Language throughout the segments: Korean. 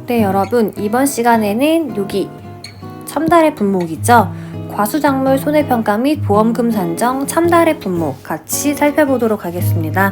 네, 여러분, 이번 시간에는 여기 참달의 분목이죠. 과수작물 손해평가 및 보험금 산정 참달의 분목 같이 살펴보도록 하겠습니다.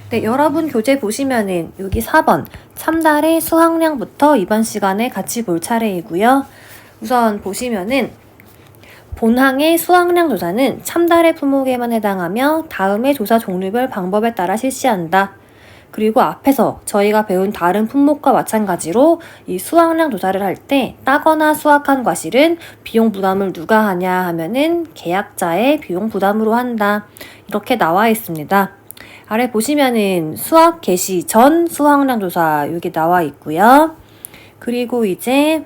네, 여러분 교재 보시면은 여기 4번 참달의 수확량부터 이번 시간에 같이 볼 차례이고요. 우선 보시면은 본항의 수확량 조사는 참달의 품목에만 해당하며 다음의 조사 종류별 방법에 따라 실시한다. 그리고 앞에서 저희가 배운 다른 품목과 마찬가지로 이 수확량 조사를 할 때 따거나 수확한 과실은 비용 부담을 누가 하냐 하면은 계약자의 비용 부담으로 한다. 이렇게 나와 있습니다. 아래 보시면은 수확 개시 전 수확량 조사 여기 나와 있고요. 그리고 이제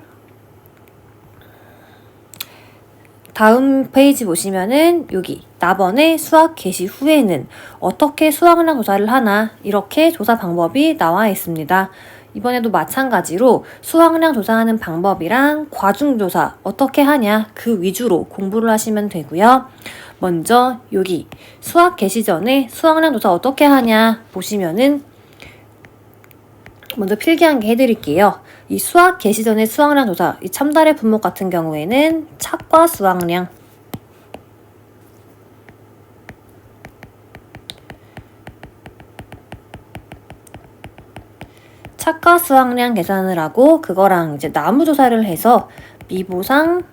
다음 페이지 보시면은 여기 나번의 수확 개시 후에는 어떻게 수확량 조사를 하나 이렇게 조사 방법이 나와 있습니다. 이번에도 마찬가지로 수확량 조사하는 방법이랑 과중조사 어떻게 하냐 그 위주로 공부를 하시면 되고요. 먼저 여기 수확 개시 전에 수확량 조사 어떻게 하냐 보시면은 먼저 필기한 게 해드릴게요. 이 수확 개시 전의 수확량 조사, 이 참달의 분목 같은 경우에는 착과 수확량, 착과 수확량 계산을 하고 그거랑 이제 나무 조사를 해서 미보상,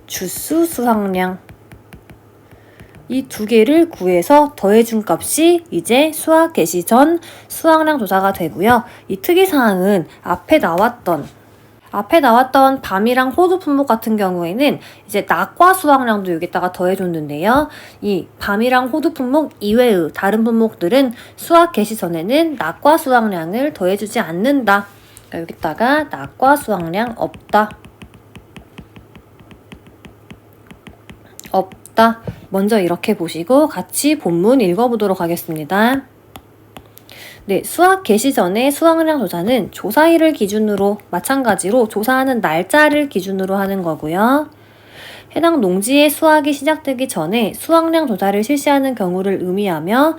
주수 수확량 이 두 개를 구해서 더해준 값이 이제 수확 개시 전 수확량 조사가 되고요. 이 특이사항은 앞에 나왔던 밤이랑 호두 품목 같은 경우에는 이제 낙과 수확량도 여기다가 더해줬는데요. 이 밤이랑 호두 품목 이외의 다른 품목들은 수확 개시 전에는 낙과 수확량을 더해주지 않는다. 그러니까 여기다가 낙과 수확량 없다. 먼저 이렇게 보시고 같이 본문 읽어보도록 하겠습니다. 네, 수확 개시 전에 수확량 조사는 조사일을 기준으로 마찬가지로 조사하는 날짜를 기준으로 하는 거고요. 해당 농지의 수확이 시작되기 전에 수확량 조사를 실시하는 경우를 의미하며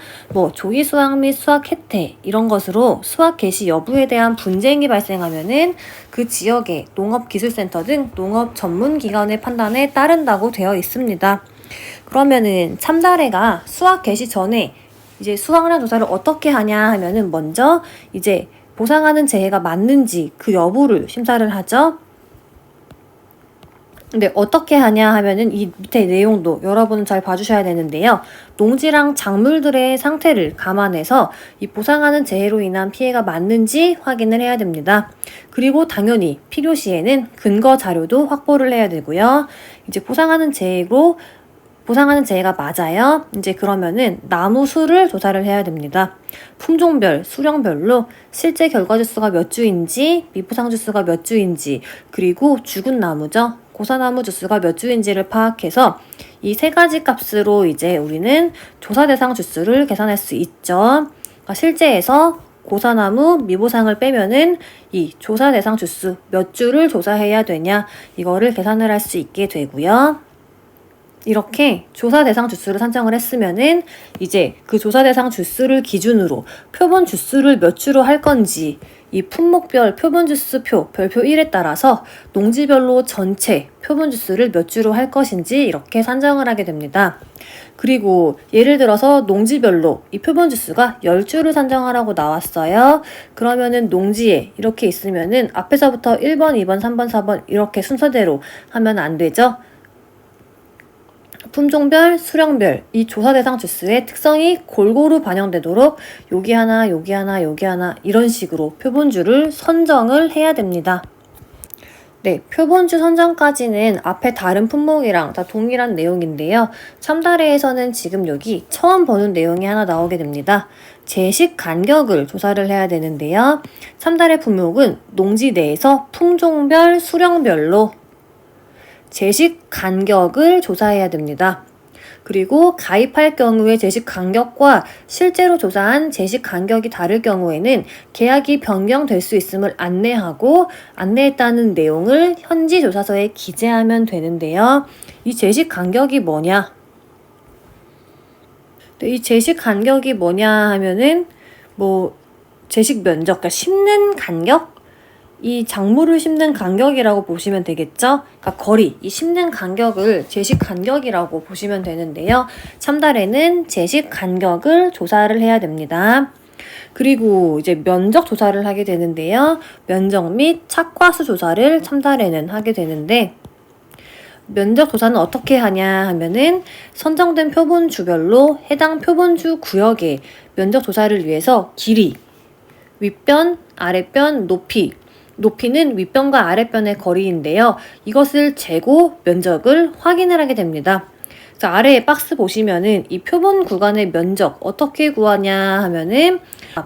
조기 수확 및 수확 혜택 이런 것으로 수확 개시 여부에 대한 분쟁이 발생하면은 그 지역의 농업기술센터 등 농업 전문기관의 판단에 따른다고 되어 있습니다. 그러면은 참달해가 수확 개시 전에 이제 수확량 조사를 어떻게 하냐 하면은 먼저 이제 보상하는 재해가 맞는지 그 여부를 심사를 하죠. 근데 어떻게 하냐 하면은 이 밑에 내용도 여러분은 잘 봐주셔야 되는데요. 농지랑 작물들의 상태를 감안해서 이 보상하는 재해로 인한 피해가 맞는지 확인을 해야 됩니다. 그리고 당연히 필요시에는 근거 자료도 확보를 해야 되고요. 이제 보상하는 재해가 맞아요. 이제 그러면은 나무 수를 조사를 해야 됩니다. 품종별, 수령별로 실제 결과 주수가 몇 주인지, 미보상 주수가 몇 주인지, 그리고 죽은 나무죠. 고사나무 주수가 몇 주인지를 파악해서 이 세 가지 값으로 이제 우리는 조사 대상 주수를 계산할 수 있죠. 그러니까 실제에서 고사나무, 미보상을 빼면은 이 조사 대상 주수 몇 주를 조사해야 되냐 이거를 계산을 할 수 있게 되고요. 이렇게 조사 대상 주수를 산정을 했으면은 이제 그 조사 대상 주수를 기준으로 표본 주수를 몇 주로 할 건지 이 품목별 표본 주수표 별표 1에 따라서 농지별로 전체 표본 주수를 몇 주로 할 것인지 이렇게 산정을 하게 됩니다. 그리고 예를 들어서 농지별로 이 표본 주수가 10주를 산정하라고 나왔어요. 그러면은 농지에 이렇게 있으면은 앞에서부터 1번, 2번, 3번, 4번 이렇게 순서대로 하면 안 되죠. 품종별, 수령별 이 조사 대상 주수의 특성이 골고루 반영되도록 여기 하나, 여기 하나, 여기 하나 이런 식으로 표본주를 선정을 해야 됩니다. 네, 표본주 선정까지는 앞에 다른 품목이랑 다 동일한 내용인데요. 참달해에서는 지금 여기 처음 보는 내용이 하나 나오게 됩니다. 제식 간격을 조사를 해야 되는데요. 참달해 품목은 농지 내에서 품종별, 수령별로 제식 간격을 조사해야 됩니다. 그리고 가입할 경우에 제식 간격과 실제로 조사한 제식 간격이 다를 경우에는 계약이 변경될 수 있음을 안내하고 안내했다는 내용을 현지 조사서에 기재하면 되는데요. 이 제식 간격이 뭐냐? 이 제식 간격이 뭐냐 하면은 제식 면적, 그러니까 심는 간격? 이 작물을 심는 간격이라고 보시면 되겠죠? 그러니까 거리, 이 심는 간격을 제식 간격이라고 보시면 되는데요. 참달에는 제식 간격을 조사를 해야 됩니다. 그리고 이제 면적 조사를 하게 되는데요. 면적 및 착화수 조사를 참달에는 하게 되는데, 면적 조사는 어떻게 하냐 하면은 선정된 표본주별로 해당 표본주 구역의 면적 조사를 위해서 길이, 윗변, 아랫변, 높이는 윗변과 아랫변의 거리인데요. 이것을 재고 면적을 확인을 하게 됩니다. 그래서 아래에 박스 보시면은 이 표본 구간의 면적 어떻게 구하냐 하면은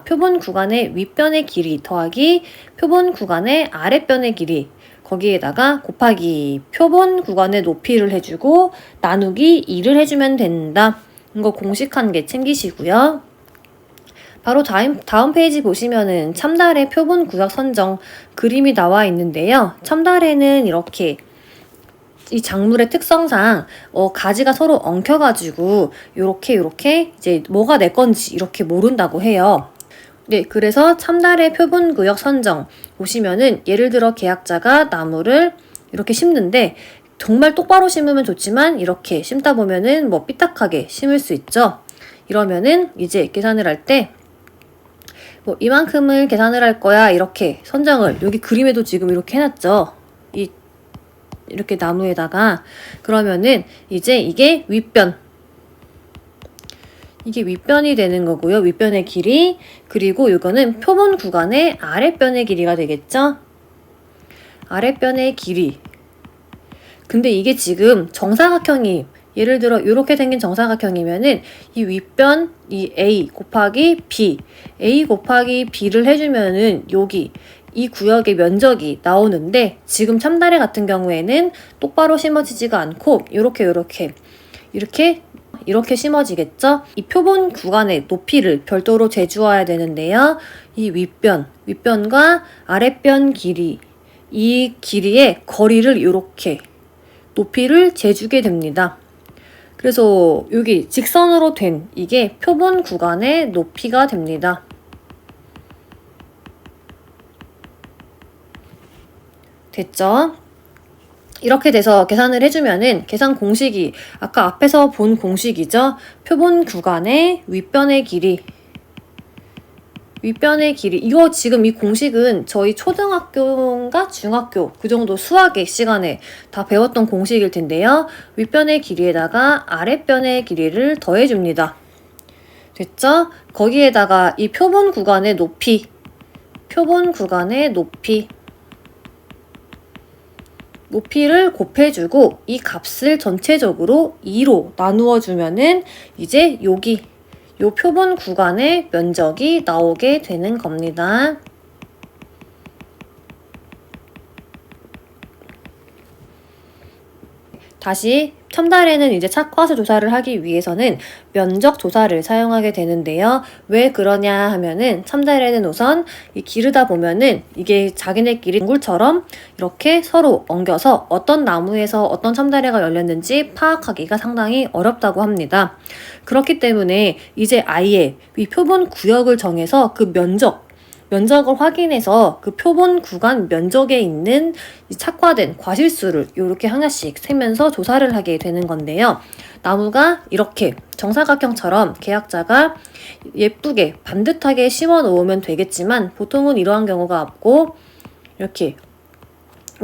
표본 구간의 윗변의 길이 더하기 표본 구간의 아랫변의 길이 거기에다가 곱하기 표본 구간의 높이를 해주고 나누기 2를 해주면 된다. 이거 공식 한 개 챙기시고요. 바로 다음 페이지 보시면은 참달의 표본 구역 선정 그림이 나와 있는데요. 참달에는 이렇게 이 작물의 특성상 가지가 서로 엉켜가지고 요렇게 이제 뭐가 내 건지 이렇게 모른다고 해요. 네, 그래서 참달의 표본 구역 선정 보시면은 예를 들어 계약자가 나무를 이렇게 심는데 정말 똑바로 심으면 좋지만 이렇게 심다 보면은 삐딱하게 심을 수 있죠. 이러면은 이제 계산을 할 때 이만큼을 계산을 할 거야 이렇게 선정을 여기 그림에도 지금 이렇게 해놨죠. 이렇게 나무에다가 그러면은 이제 이게 윗변이 되는 거고요. 윗변의 길이 그리고 이거는 표본 구간의 아랫변의 길이가 되겠죠. 아랫변의 길이. 근데 이게 지금 정사각형이 예를 들어 이렇게 생긴 정사각형이면은 이 윗변 이 A 곱하기 B를 해주면은 여기 이 구역의 면적이 나오는데 지금 참다래 같은 경우에는 똑바로 심어지지가 않고 이렇게 심어지겠죠? 이 표본 구간의 높이를 별도로 재주어야 되는데요. 이 윗변과 아랫변 길이 이 길이의 거리를 이렇게 높이를 재주게 됩니다. 그래서 여기 직선으로 된 이게 표본 구간의 높이가 됩니다. 됐죠? 이렇게 돼서 계산을 해주면은 계산 공식이 아까 앞에서 본 공식이죠? 표본 구간의 윗변의 길이 이거 지금 이 공식은 저희 초등학교인가 중학교 그 정도 수학의 시간에 다 배웠던 공식일 텐데요. 윗변의 길이에다가 아랫변의 길이를 더해줍니다. 됐죠? 거기에다가 이 표본 구간의 높이를 곱해주고 이 값을 전체적으로 2로 나누어 주면은 이제 요 표본 구간의 면적이 나오게 되는 겁니다. 다시 첨달에는 이제 착화수 조사를 하기 위해서는 면적 조사를 사용하게 되는데요. 왜 그러냐 하면은 첨달에는 우선 이 기르다 보면은 이게 자기네끼리 동굴처럼 이렇게 서로 엉겨서 어떤 나무에서 어떤 첨달에가 열렸는지 파악하기가 상당히 어렵다고 합니다. 그렇기 때문에 이제 아예 이 표본 구역을 정해서 그 면적을 확인해서 그 표본 구간 면적에 있는 착화된 과실수를 이렇게 하나씩 세면서 조사를 하게 되는 건데요. 나무가 이렇게 정사각형처럼 계약자가 예쁘게 반듯하게 심어 놓으면 되겠지만 보통은 이러한 경우가 없고 이렇게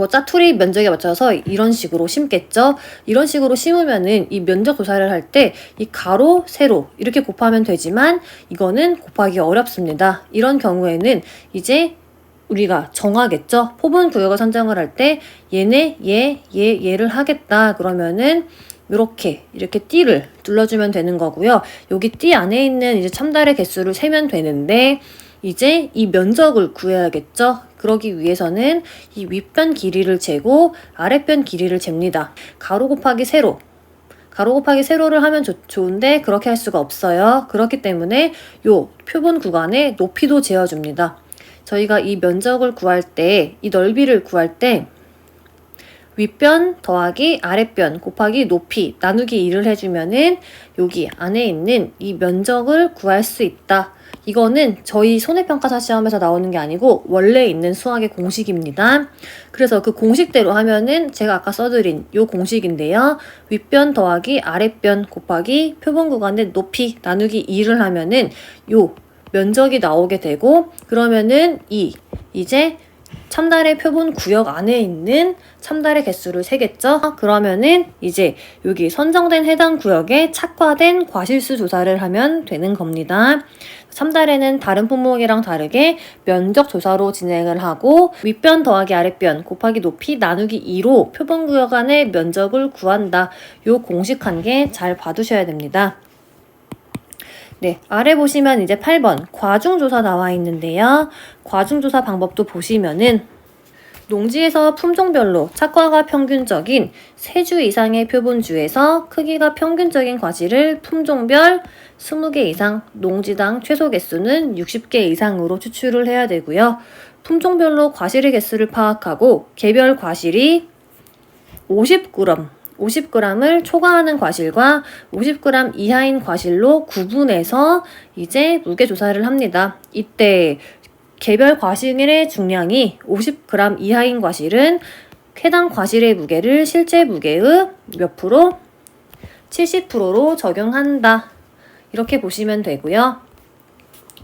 짜투리 면적에 맞춰서 이런 식으로 심겠죠. 이런 식으로 심으면은 이 면적 조사를 할 때 이 가로, 세로 이렇게 곱하면 되지만 이거는 곱하기 어렵습니다. 이런 경우에는 이제 우리가 정하겠죠. 포분 구역을 선정을 할 때 얘네, 얘를 하겠다. 그러면은 이렇게 띠를 눌러주면 되는 거고요. 여기 띠 안에 있는 이제 참달의 개수를 세면 되는데 이제 이 면적을 구해야겠죠. 그러기 위해서는 이 윗변 길이를 재고 아랫변 길이를 잽니다. 가로 곱하기 세로 가로 곱하기 세로를 하면 좋은데 그렇게 할 수가 없어요. 그렇기 때문에 요 표본 구간에 높이도 재어줍니다. 저희가 이 면적을 구할 때, 이 넓이를 구할 때 윗변 더하기 아랫변 곱하기 높이 나누기 2를 해주면은 여기 안에 있는 이 면적을 구할 수 있다. 이거는 저희 손해평가사 시험에서 나오는 게 아니고 원래 있는 수학의 공식입니다. 그래서 그 공식대로 하면은 제가 아까 써드린 요 공식인데요. 윗변 더하기 아랫변 곱하기 표본 구간의 높이 나누기 2를 하면은 요 면적이 나오게 되고, 그러면은 이제 참달의 표본 구역 안에 있는 참달의 개수를 세겠죠? 그러면은 이제 여기 선정된 해당 구역에 착화된 과실수 조사를 하면 되는 겁니다. 참달에는 다른 품목이랑 다르게 면적 조사로 진행을 하고 윗변 더하기 아랫변 곱하기 높이 나누기 2로 표본 구역 안의 면적을 구한다. 요 공식 한 개 잘 봐두셔야 됩니다. 네, 아래 보시면 이제 8번 과중조사 나와 있는데요. 과중조사 방법도 보시면은 농지에서 품종별로 착과가 평균적인 3주 이상의 표본주에서 크기가 평균적인 과실을 품종별 20개 이상, 농지당 최소 개수는 60개 이상으로 추출을 해야 되고요. 품종별로 과실의 개수를 파악하고 개별 과실이 50g을 초과하는 과실과 50g 이하인 과실로 구분해서 이제 무게 조사를 합니다. 이때 개별 과실의 중량이 50g 이하인 과실은 해당 과실의 무게를 실제 무게의 몇 프로? 70%로 적용한다. 이렇게 보시면 되고요.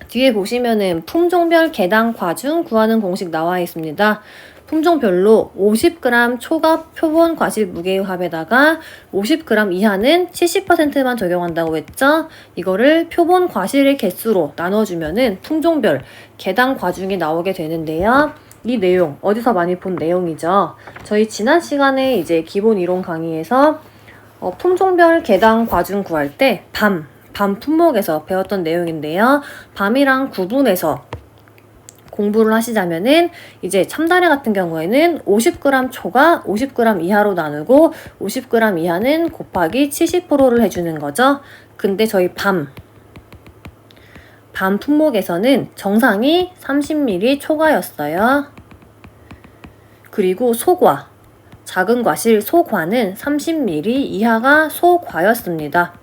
뒤에 보시면은 품종별 개당 과중 구하는 공식 나와 있습니다. 품종별로 50g 초과 표본 과실 무게의 합에다가 50g 이하는 70%만 적용한다고 했죠? 이거를 표본 과실의 개수로 나눠주면은 품종별 개당 과중이 나오게 되는데요. 이 내용 어디서 많이 본 내용이죠? 저희 지난 시간에 이제 기본 이론 강의에서 품종별 개당 과중 구할 때 밤 품목에서 배웠던 내용인데요. 밤이랑 구분해서 공부를 하시자면은 이제 참다래 같은 경우에는 50g 초과 50g 이하로 나누고 50g 이하는 곱하기 70%를 해주는 거죠. 근데 저희 밤 품목에서는 정상이 30ml 초과였어요. 그리고 소과, 작은 과실 소과는 30ml 이하가 소과였습니다.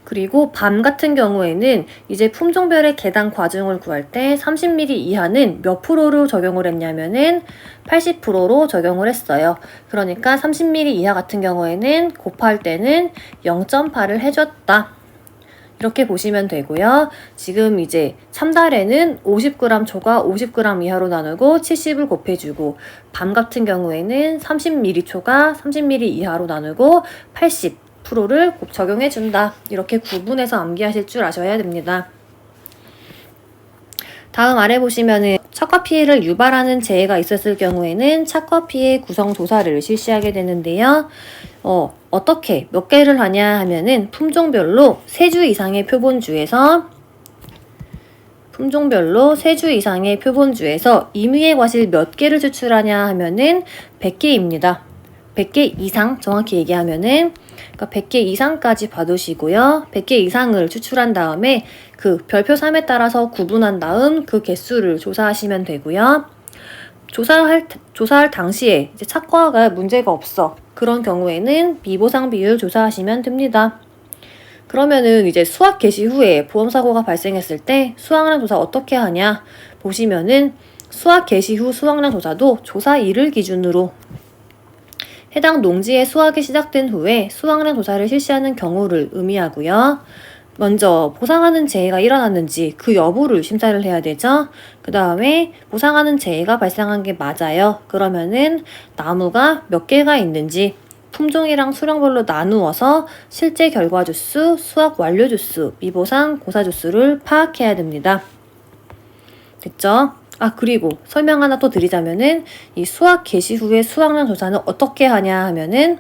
그리고 밤 같은 경우에는 이제 품종별의 개당 과중을 구할 때 30ml 이하는 몇 프로로 적용을 했냐면은 80%로 적용을 했어요. 그러니까 30ml 이하 같은 경우에는 곱할 때는 0.8을 해줬다. 이렇게 보시면 되고요. 지금 이제 참달에는 50g 초과 50g 이하로 나누고 70을 곱해주고, 밤 같은 경우에는 30ml 초과 30ml 이하로 나누고 80%를 적용해준다. 이렇게 구분해서 암기하실 줄 아셔야 됩니다. 다음 아래 보시면은 착과 피해를 유발하는 재해가 있었을 경우에는 착과 피해 구성 조사를 실시하게 되는데요. 어떻게 몇 개를 하냐 하면은 품종별로 3주 이상의 표본주에서 임의의 과실 몇 개를 추출하냐 하면은 100개입니다. 100개 이상 정확히 얘기하면은 그러니까 100개 이상까지 봐두시고요. 100개 이상을 추출한 다음에 그 별표 3에 따라서 구분한 다음 그 개수를 조사하시면 되고요. 조사할 당시에 이제 착과가 문제가 없어. 그런 경우에는 미보상 비율 조사하시면 됩니다. 그러면은 이제 수학 개시 후에 보험사고가 발생했을 때 수확량 조사 어떻게 하냐 보시면은 수학 개시 후 수확량 조사도 조사일을 기준으로 해당 농지의 수확이 시작된 후에 수확량 조사를 실시하는 경우를 의미하고요. 먼저 보상하는 재해가 일어났는지 그 여부를 심사를 해야 되죠. 그 다음에 보상하는 재해가 발생한 게 맞아요. 그러면은 나무가 몇 개가 있는지 품종이랑 수령별로 나누어서 실제 결과 주수, 수확 완료 주수, 미보상 고사 주수를 파악해야 됩니다. 됐죠? 그리고 설명 하나 또 드리자면은 이 수확 개시 후에 수확량 조사는 어떻게 하냐 하면은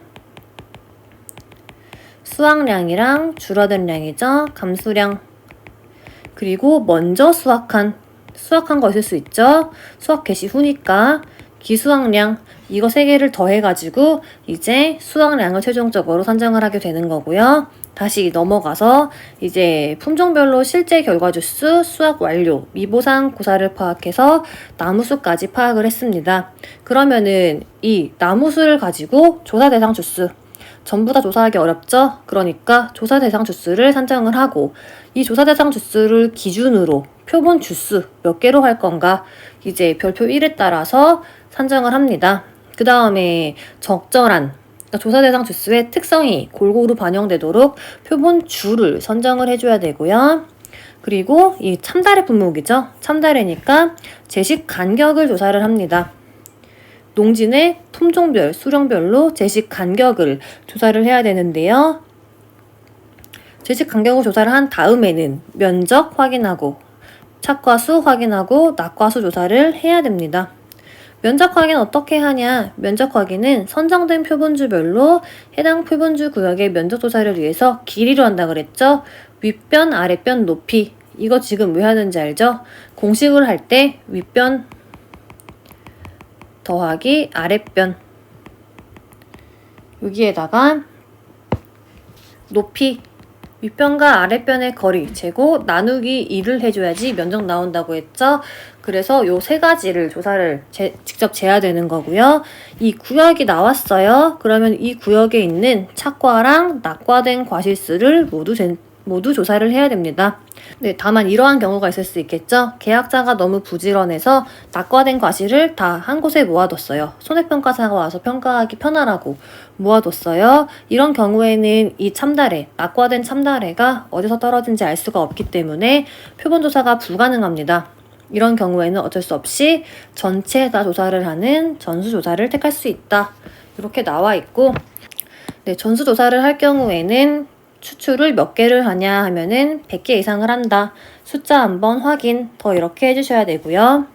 수확량이랑 줄어든 량이죠. 감수량. 그리고 먼저 수확한 거 있을 수 있죠. 수확 개시 후니까 기수학량 이거 3개를 더해가지고 이제 수학량을 최종적으로 선정을 하게 되는 거고요. 다시 넘어가서 이제 품종별로 실제 결과 주수, 수학 완료, 미보상 고사를 파악해서 나무수까지 파악을 했습니다. 그러면은 이 나무수를 가지고 조사 대상 주수 전부 다 조사하기 어렵죠? 그러니까 조사 대상 주수를 산정을 하고 이 조사 대상 주수를 기준으로 표본 주수 몇 개로 할 건가 이제 별표 1에 따라서 산정을 합니다. 그 다음에 적절한 조사 대상 주수의 특성이 골고루 반영되도록 표본 주를 선정을 해줘야 되고요. 그리고 이 참다래 품목이죠. 참다래니까 제식 간격을 조사를 합니다. 농진의 품종별, 수령별로 제식 간격을 조사를 해야 되는데요. 제식 간격을 조사를 한 다음에는 면적 확인하고 착과수 확인하고 낙과수 조사를 해야 됩니다. 면적 확인 어떻게 하냐? 면적 확인은 선정된 표본주별로 해당 표본주 구역의 면적 조사를 위해서 길이로 한다 그랬죠? 윗변, 아랫변, 높이. 이거 지금 왜 하는지 알죠? 공식을 할 때 윗변 더하기 아랫변 여기에다가 높이 윗변과 아랫변의 거리 재고 나누기 2를 해줘야지 면적 나온다고 했죠. 그래서 요 3가지를 조사를 직접 재야 되는 거고요. 이 구역이 나왔어요. 그러면 이 구역에 있는 착과랑 낙과된 과실수를 모두 조사를 해야 됩니다. 네, 다만 이러한 경우가 있을 수 있겠죠. 계약자가 너무 부지런해서 낙과된 과실을 다 한 곳에 모아뒀어요. 손해평가사가 와서 평가하기 편하라고 모아뒀어요. 이런 경우에는 이 참다래, 낙과된 참다래가 어디서 떨어진지 알 수가 없기 때문에 표본조사가 불가능합니다. 이런 경우에는 어쩔 수 없이 전체 다 조사를 하는 전수조사를 택할 수 있다. 이렇게 나와 있고, 네, 전수조사를 할 경우에는 추출을 몇 개를 하냐 하면은 100개 이상을 한다. 숫자 한번 확인 더 이렇게 해주셔야 되고요.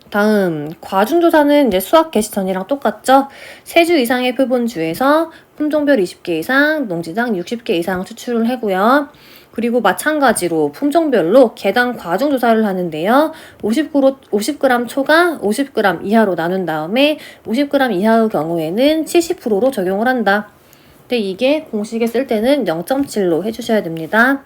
다음 과중조사는 이제 수학 개시 전이랑 똑같죠. 3주 이상의 표본주에서 품종별 20개 이상, 농지당 60개 이상 추출을 하고요. 그리고 마찬가지로 품종별로 개당 과중조사를 하는데요. 50g 초과 50g 이하로 나눈 다음에 50g 이하의 경우에는 70%로 적용을 한다. 근데 이게 공식에 쓸 때는 0.7로 해주셔야 됩니다.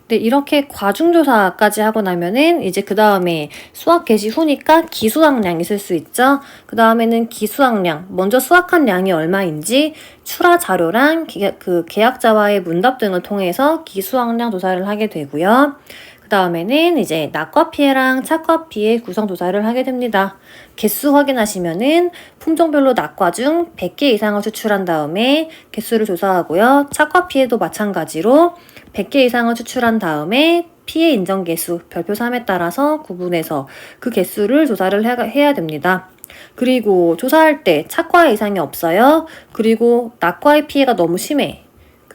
네, 이렇게 과중조사까지 하고 나면은 이제 그 다음에 수학 개시 후니까 기수학량이 있을 수 있죠. 그 다음에는 기수학량, 먼저 수학한 양이 얼마인지 출하 자료랑 그 계약자와의 문답 등을 통해서 기수학량 조사를 하게 되고요. 그 다음에는 이제 낙과 피해랑 착과 피해 구성 조사를 하게 됩니다. 개수 확인하시면은 품종별로 낙과 중 100개 이상을 추출한 다음에 개수를 조사하고요. 착과 피해도 마찬가지로 100개 이상을 추출한 다음에 피해 인정 개수 별표 3에 따라서 구분해서 그 개수를 조사를 해야 됩니다. 그리고 조사할 때 착과 이상이 없어요. 그리고 낙과의 피해가 너무 심해.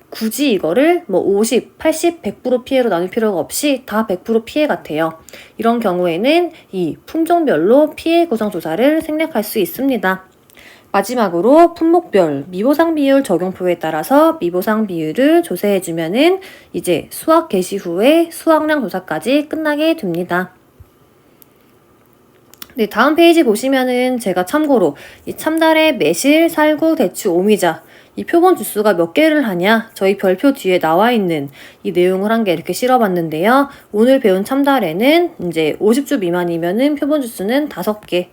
굳이 이거를 뭐 50, 80, 100% 피해로 나눌 필요가 없이 다 100% 피해 같아요. 이런 경우에는 이 품종별로 피해 구성 조사를 생략할 수 있습니다. 마지막으로 품목별 미보상 비율 적용표에 따라서 미보상 비율을 조사해주면은 이제 수학 개시 후에 수학량 조사까지 끝나게 됩니다. 네, 다음 페이지 보시면은 제가 참고로 이 참다래 매실, 살구, 대추, 오미자 이 표본 주수가 몇 개를 하냐 저희 별표 뒤에 나와 있는 이 내용을 한 개 이렇게 실어봤는데요. 오늘 배운 참다래는 이제 50주 미만이면은 표본 주수는 5개,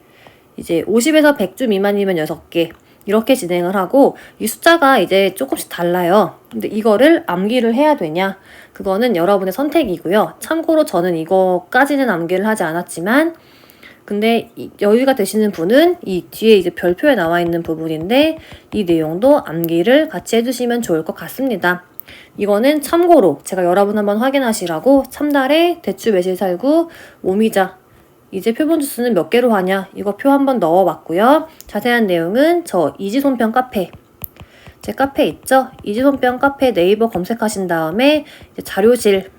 이제 50에서 100주 미만이면 6개 이렇게 진행을 하고 이 숫자가 이제 조금씩 달라요. 근데 이거를 암기를 해야 되냐? 그거는 여러분의 선택이고요. 참고로 저는 이거까지는 암기를 하지 않았지만 근데 여유가 되시는 분은 이 뒤에 이제 별표에 나와 있는 부분인데 이 내용도 암기를 같이 해주시면 좋을 것 같습니다. 이거는 참고로 제가 여러분 한번 확인하시라고 참다래, 대추, 매실, 살구, 오미자 이제 표본 주수는 몇 개로 하냐 이거 표 한번 넣어봤고요. 자세한 내용은 저 이지손편 카페 제 카페 있죠? 이지손편 카페 네이버 검색하신 다음에 이제 자료실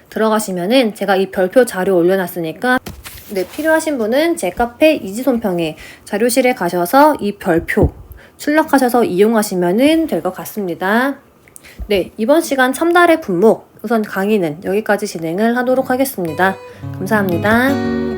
들어가시면은 제가 이 별표 자료 올려놨으니까 네, 필요하신 분은 제 카페 이지손평에 자료실에 가셔서 이 별표 출력하셔서 이용하시면 될 것 같습니다. 네, 이번 시간 참다래 품목 우선 강의는 여기까지 진행을 하도록 하겠습니다. 감사합니다.